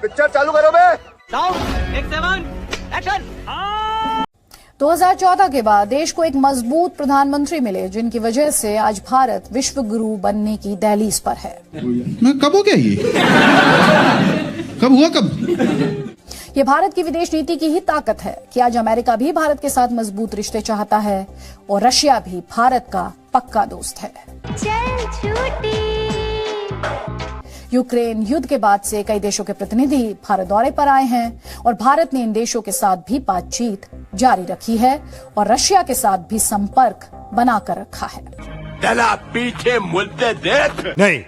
Picture चालू करो बे। Sound एक 7 एक्शन। 2014 के बाद देश को एक मजबूत प्रधानमंत्री मिले, जिनकी वजह से आज भारत विश्व गुरु बनने की दहलीज पर है। मैं कब हो गया ये? कब हुआ कब? ये भारत की विदेश नीति की ही ताकत है कि आज अमेरिका भी भारत के साथ मजबूत रिश्ते चाहता है और रशिया भी भारत का पक्का दोस्त है। यूक्रेन युद्ध के बाद से कई देशों के प्रतिनिधि भारत दौरे पर आए हैं और भारत ने इन देशों के साथ भी बातचीत जारी रखी है और रशिया के साथ भी संपर्क बनाकर रखा है। चला पीछे मुद्दे देख नहीं।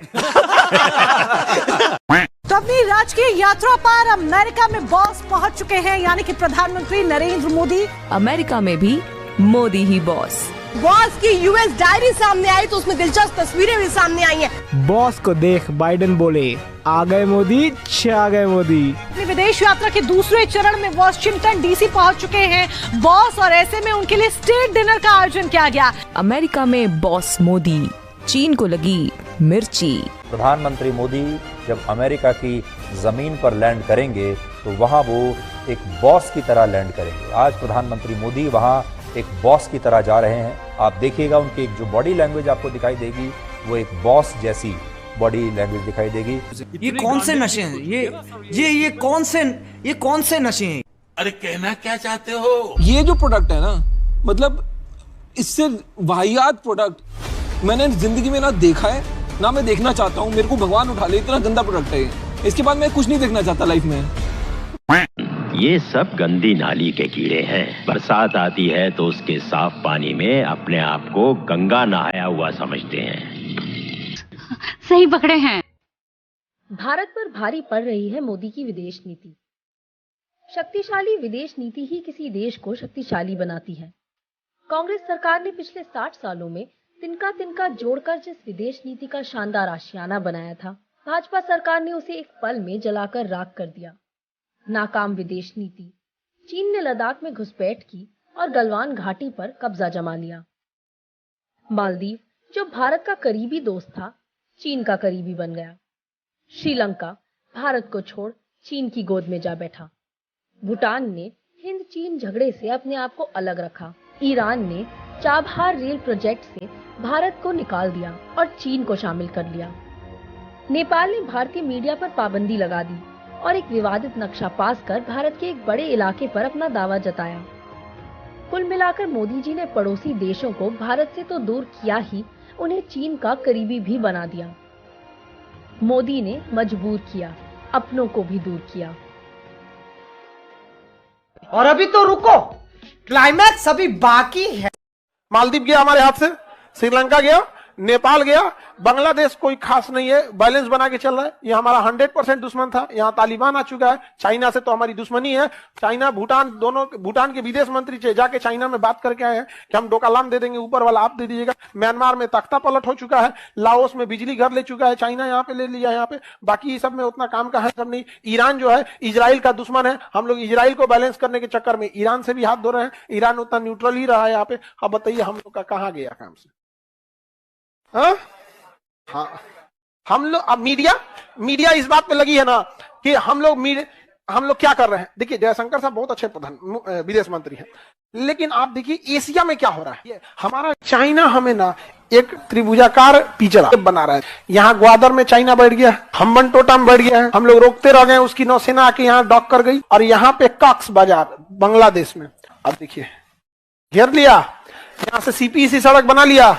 तो अपनी राजकीय यात्रा पर अमेरिका में बॉस पहुंच चुके हैं, यानी कि प्रधानमंत्री नरेंद्र मोदी। अमेरिका में भी मोदी ही बॉस। बॉस की यूएस डायरी सामने आई तो उसमें दिलचस्प तस्वीरें भी सामने आई हैं। बॉस को देख बाइडेन बोले, आ गए मोदी, छा गए मोदी। अपनी विदेश यात्रा के दूसरे चरण में वाशिंगटन डीसी पहुंच चुके हैं बॉस, और ऐसे में उनके लिए स्टेट डिनर का आयोजन किया गया। अमेरिका में बॉस मोदी, चीन को लगी मिर्ची। प्रधानमंत्री मोदी जब अमेरिका की जमीन पर लैंड करेंगे तो वहां वो एक बॉस की तरह लैंड करेंगे। आज प्रधानमंत्री मोदी वहां एक बॉस की तरह जा रहे हैं। आप देखिएगा उनकी एक जो बॉडी लैंग्वेज आपको दिखाई देगी वो एक बॉस जैसी बॉडी लैंग्वेज दिखाई देगी। ये कौन से नशे हैं? ये कौन से नशे हैं? अरे कहना क्या चाहते हो? ये जो प्रोडक्ट है ना, मतलब इससे वाहियात प्रोडक्ट मैंने जिंदगी में ना देखा है, ना मैं देखना चाहता हूँ। मेरे को भगवान उठा ले, इतना गंदा प्रोडक्ट है। इसके बाद मैं कुछ नहीं देखना चाहता लाइफ में। ये सब गंदी नाली के कीड़े हैं। बरसात आती है तो उसके साफ पानी में अपने आप को गंगा नहाया हुआ समझते हैं। सही पकड़े हैं। भारत पर भारी पड़ रही है मोदी की विदेश नीति। शक्तिशाली विदेश नीति ही किसी देश को शक्तिशाली बनाती है। कांग्रेस सरकार ने पिछले 60 सालों में तिनका तिनका जोड़कर जिस विदेश नीति का शानदार आशियाना बनाया था, भाजपा सरकार ने उसे एक पल में जलाकर राख कर दिया। नाकाम विदेश नीति। चीन ने लद्दाख में घुसपैठ की और गलवान घाटी पर कब्जा जमा लिया। मालदीव, जो भारत का करीबी दोस्त था, चीन का करीबी बन गया। श्रीलंका भारत को छोड़ चीन की गोद में जा बैठा। भूटान ने हिंद चीन झगड़े से अपने आप को अलग रखा। ईरान ने चाबहार रेल प्रोजेक्ट से भारत को निकाल दिया और चीन को शामिल कर लिया। नेपाल ने भारतीय मीडिया पर पाबंदी लगा दी और एक विवादित नक्शा पास कर भारत के एक बड़े इलाके पर अपना दावा जताया। कुल मिलाकर मोदी जी ने पड़ोसी देशों को भारत से तो दूर किया ही, उन्हें चीन का करीबी भी बना दिया। मोदी ने मजबूर किया, अपनों को भी दूर किया। और अभी तो रुको, क्लाइमैक्स अभी बाकी है। मालदीव गया हमारे हाथ से, श्रीलंका गया, नेपाल गया, बांग्लादेश कोई खास नहीं है, बैलेंस बना के चल रहा है। ये हमारा 100% दुश्मन था। यहाँ तालिबान आ चुका है। चाइना से तो हमारी दुश्मनी है। चाइना भूटान दोनों, भूटान के विदेश मंत्री जाके चाइना में बात करके आए हैं कि हम डोकालाम दे देंगे, ऊपर वाला आप दे दीजिएगा। म्यांमार में तख्ता पलट हो चुका है। लाओस में बिजली घर ले चुका है चाइना, यहाँ पे ले लिया यहाँ पे। बाकी सब में उतना काम का है सब नहीं। ईरान जो है इजराइल का दुश्मन है। हम लोग इजराइल को बैलेंस करने के चक्कर में ईरान से भी हाथ धो रहे हैं। ईरान उतना न्यूट्रल ही रहा है यहाँ पे। अब बताइए हम लोग का कहाँ गया काम से? हाँ, हम लोग अब मीडिया इस बात पे लगी है ना कि हम लोग क्या कर रहे हैं। देखिए जयशंकर साहब बहुत अच्छे प्रधान विदेश मंत्री हैं, लेकिन आप देखिए एशिया में क्या हो रहा है। हमारा चाइना हमें ना एक त्रिभुजाकार पिंजरा बना रहा है। यहाँ ग्वादर में चाइना बैठ गया, हम्बनटोटा में बैठ गया है। हम लोग रोकते रह गए, उसकी नौसेना आके यहाँ डॉक कर गई। और यहाँ पे कॉक्स बाजार बांग्लादेश में, अब देखिए घेर लिया। यहाँ से सीपीसी सड़क बना लिया।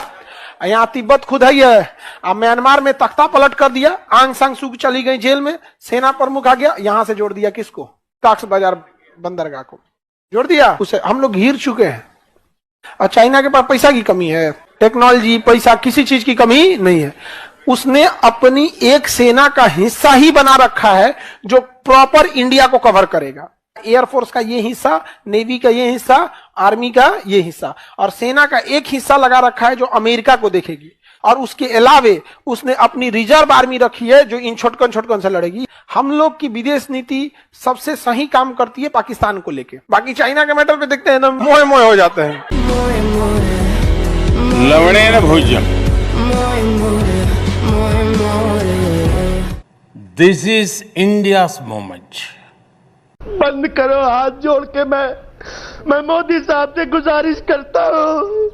यहाँ तिब्बत खुद है। अब म्यांमार में तख्ता पलट कर दिया। आंग सांग सू चली गई जेल में, सेना प्रमुख आ गया। यहाँ से जोड़ दिया किसको? कॉक्स बाजार बंदरगाह को जोड़ दिया। उसे हम लोग घिर चुके हैं। और चाइना के पास पैसा की कमी है, टेक्नोलॉजी, पैसा, किसी चीज की कमी नहीं है। उसने अपनी एक सेना का हिस्सा ही बना रखा है जो प्रॉपर इंडिया को कवर करेगा। एयरफोर्स का ये हिस्सा, नेवी का ये हिस्सा, आर्मी का ये हिस्सा, और सेना का एक हिस्सा लगा रखा है जो अमेरिका को देखेगी। और उसके अलावे उसने अपनी रिजर्व आर्मी रखी है जो इन छोटकन से लड़ेगी। हम लोग की विदेश नीति सबसे सही काम करती है पाकिस्तान को लेके। बाकी चाइना के मैटर पे देखते हैं ना, मोए मोए हो जाते हैं। लवणे न भोज्यम। This is India's moment. बंद करो, हाथ जोड़ के मैं मोदी साहब से गुजारिश करता हूँ।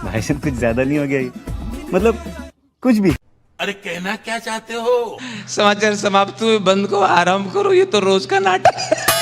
भाई साहब कुछ ज्यादा नहीं हो गया ये? मतलब कुछ भी। अरे कहना क्या चाहते हो? समाचार समाप्त हुए, बंद को आराम करो, ये तो रोज का नाटक है।